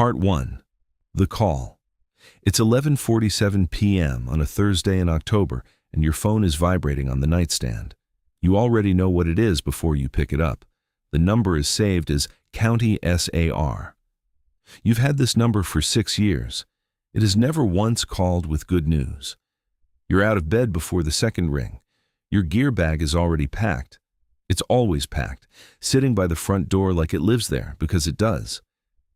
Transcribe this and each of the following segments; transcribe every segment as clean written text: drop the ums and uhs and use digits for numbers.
Part 1. The Call. It's 11:47 p.m. on a Thursday in October, and your phone is vibrating on the nightstand. You already know what it is before you pick it up. The number is saved as County SAR. You've had this number for 6 years. It has never once called with good news. You're out of bed before the second ring. Your gear bag is already packed. It's always packed, sitting by the front door like it lives there, because it does.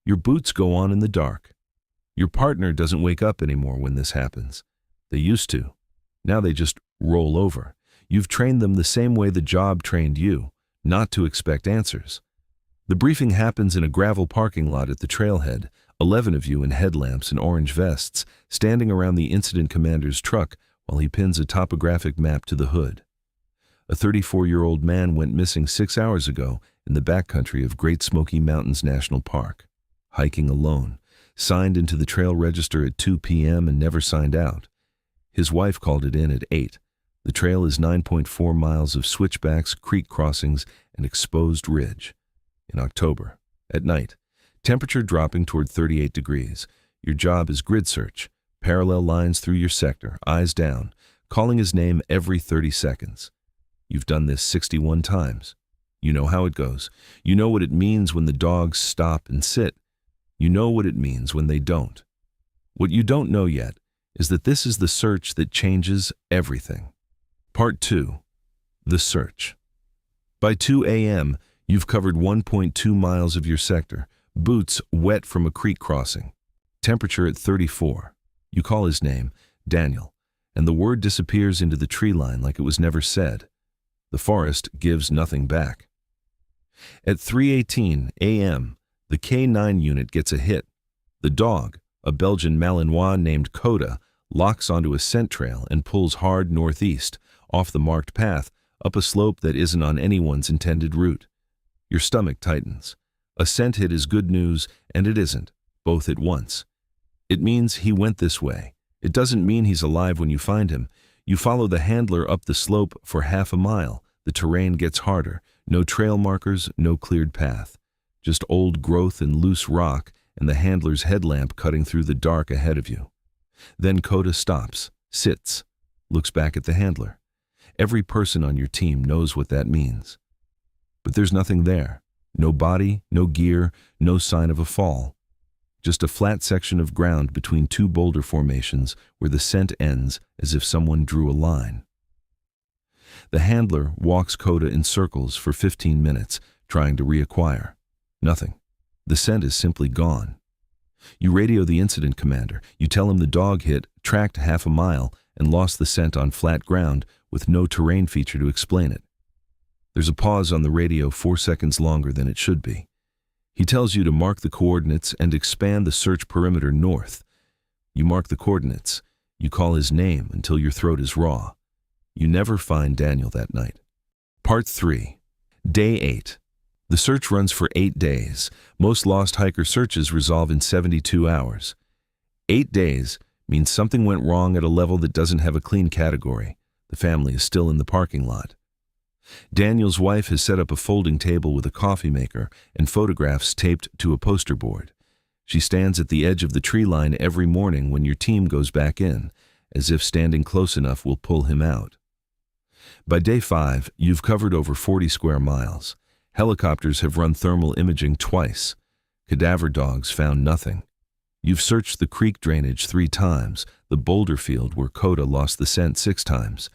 Your boots go on in the dark. Your partner doesn't wake up anymore when this happens. They used to. Now they just roll over. You've trained them the same way the job trained you, not to expect answers. The briefing happens in a gravel parking lot at the trailhead, 11 of you in headlamps and orange vests, standing around the incident commander's truck while he pins a topographic map to the hood. A 34-year-old man went missing 6 hours ago in the backcountry of Great Smoky Mountains National Park. Hiking alone, signed into the trail register at 2 p.m. and never signed out. His wife called it in at 8. The trail is 9.4 miles of switchbacks, creek crossings, and exposed ridge. In October, at night, temperature dropping toward 38 degrees. Your job is grid search, parallel lines through your sector, eyes down, calling his name every 30 seconds. You've done this 61 times. You know how it goes. You know what it means when the dogs stop and sit. You know what it means when they don't. What you don't know yet is that this is the search that changes everything. Part 2. The Search. By 2 a.m., you've covered 1.2 miles of your sector, boots wet from a creek crossing. Temperature at 34. You call his name, Daniel, and the word disappears into the tree line like it was never said. The forest gives nothing back. At 3:18 a.m., the K9 unit gets a hit. The dog, a Belgian Malinois named Coda, locks onto a scent trail and pulls hard northeast, off the marked path, up a slope that isn't on anyone's intended route. Your stomach tightens. A scent hit is good news, and it isn't, both at once. It means he went this way. It doesn't mean he's alive when you find him. You follow the handler up the slope for half a mile. The terrain gets harder. No trail markers, no cleared path. Just old growth and loose rock, and the handler's headlamp cutting through the dark ahead of you. Then Coda stops, sits, looks back at the handler. Every person on your team knows what that means. But there's nothing there. No body, no gear, no sign of a fall. Just a flat section of ground between two boulder formations where the scent ends as if someone drew a line. The handler walks Coda in circles for 15 minutes, trying to reacquire. Nothing. The scent is simply gone. You radio the incident commander. You tell him the dog hit, tracked half a mile, and lost the scent on flat ground with no terrain feature to explain it. There's a pause on the radio 4 seconds longer than it should be. He tells you to mark the coordinates and expand the search perimeter north. You mark the coordinates. You call his name until your throat is raw. You never find Daniel that night. Part 3. Day 8. The search runs for 8 days. Most lost hiker searches resolve in 72 hours. 8 days means something went wrong at a level that doesn't have a clean category. The family is still in the parking lot. Daniel's wife has set up a folding table with a coffee maker and photographs taped to a poster board. She stands at the edge of the tree line every morning when your team goes back in, as if standing close enough will pull him out. By day 5, you've covered over 40 square miles. Helicopters have run thermal imaging twice. Cadaver dogs found nothing. You've searched the creek drainage 3 times, the boulder field where Coda lost the scent 6 times.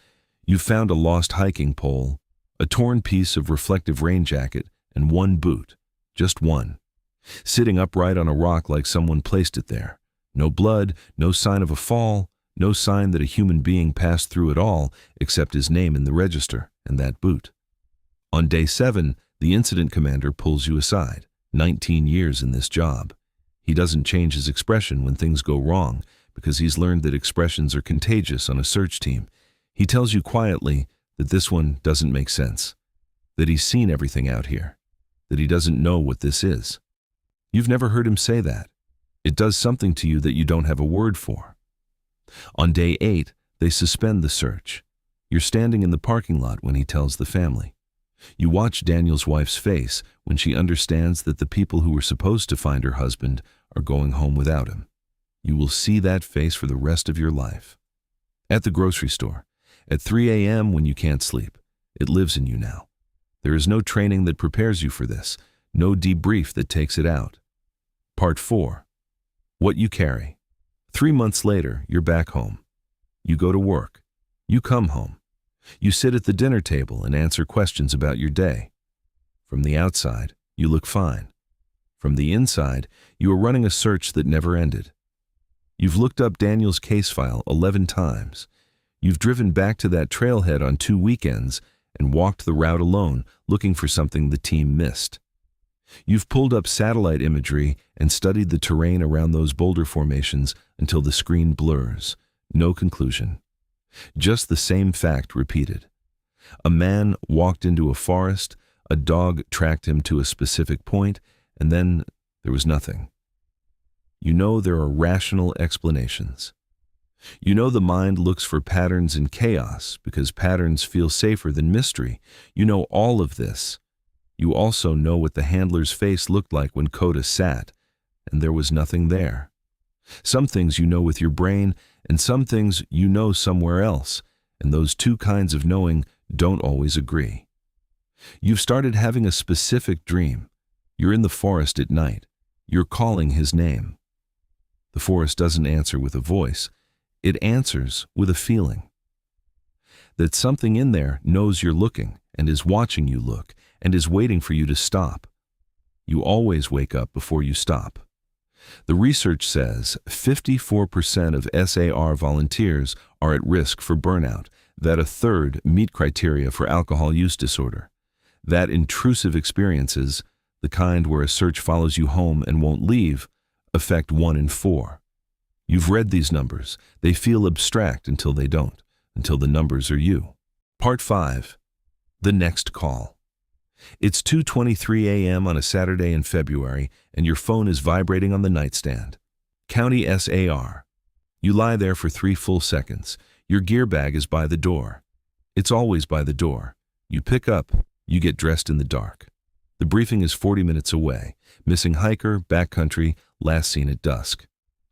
You've found a lost hiking pole, a torn piece of reflective rain jacket, and 1 boot. Just 1. Sitting upright on a rock like someone placed it there. No blood, no sign of a fall, no sign that a human being passed through at all except his name in the register and that boot. On day 7, the incident commander pulls you aside. 19 years in this job. He doesn't change his expression when things go wrong because he's learned that expressions are contagious on a search team. He tells you quietly that this one doesn't make sense, that he's seen everything out here, that he doesn't know what this is. You've never heard him say that. It does something to you that you don't have a word for. On day 8, they suspend the search. You're standing in the parking lot when he tells the family. You watch Daniel's wife's face when she understands that the people who were supposed to find her husband are going home without him. You will see that face for the rest of your life. At the grocery store, at 3 a.m. when you can't sleep, it lives in you now. There is no training that prepares you for this, no debrief that takes it out. Part 4. What you carry. 3 months later, you're back home. You go to work. You come home. You sit at the dinner table and answer questions about your day. From the outside, you look fine. From the inside, you are running a search that never ended. You've looked up Daniel's case file 11 times. You've driven back to that trailhead on 2 weekends and walked the route alone, looking for something the team missed. You've pulled up satellite imagery and studied the terrain around those boulder formations until the screen blurs. No conclusion. Just the same fact repeated. A man walked into a forest, a dog tracked him to a specific point, and then there was nothing. You know there are rational explanations. You know the mind looks for patterns in chaos because patterns feel safer than mystery. You know all of this. You also know what the handler's face looked like when Coda sat, and there was nothing there. Some things you know with your brain, and some things you know somewhere else, and those two kinds of knowing don't always agree. You've started having a specific dream. You're in the forest at night. You're calling his name. The forest doesn't answer with a voice. It answers with a feeling. That something in there knows you're looking and is watching you look and is waiting for you to stop. You always wake up before you stop. The research says 54% of SAR volunteers are at risk for burnout, that a third meet criteria for alcohol use disorder, that intrusive experiences, the kind where a search follows you home and won't leave, affect 1 in 4. You've read these numbers. They feel abstract until they don't, until the numbers are you. Part 5. The next call. It's 2:23 a.m. on a Saturday in February, and your phone is vibrating on the nightstand. County SAR. You lie there for 3 full seconds. Your gear bag is by the door. It's always by the door. You pick up. You get dressed in the dark. The briefing is 40 minutes away. Missing hiker, backcountry, last seen at dusk.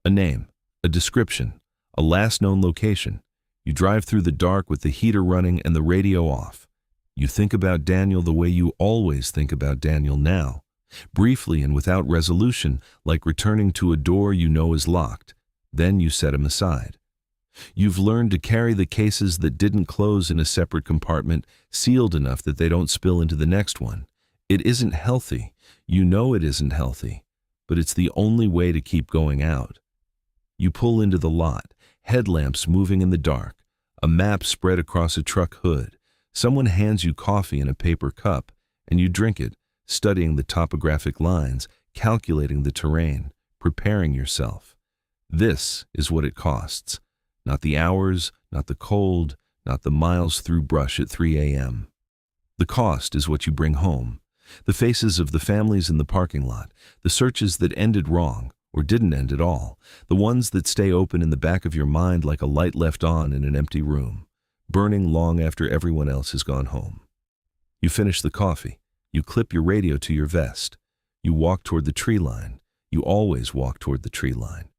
A name, a description, a last known location. You drive through the dark with the heater running and the radio off. You think about Daniel the way you always think about Daniel now, briefly and without resolution, like returning to a door you know is locked. Then you set him aside. You've learned to carry the cases that didn't close in a separate compartment, sealed enough that they don't spill into the next one. It isn't healthy. You know it isn't healthy, but it's the only way to keep going out. You pull into the lot, headlamps moving in the dark, a map spread across a truck hood. Someone hands you coffee in a paper cup, and you drink it, studying the topographic lines, calculating the terrain, preparing yourself. This is what it costs. Not the hours, not the cold, not the miles through brush at 3 a.m. The cost is what you bring home. The faces of the families in the parking lot, the searches that ended wrong or didn't end at all, the ones that stay open in the back of your mind like a light left on in an empty room, burning long after everyone else has gone home. You finish the coffee. You clip your radio to your vest. You walk toward the tree line. You always walk toward the tree line.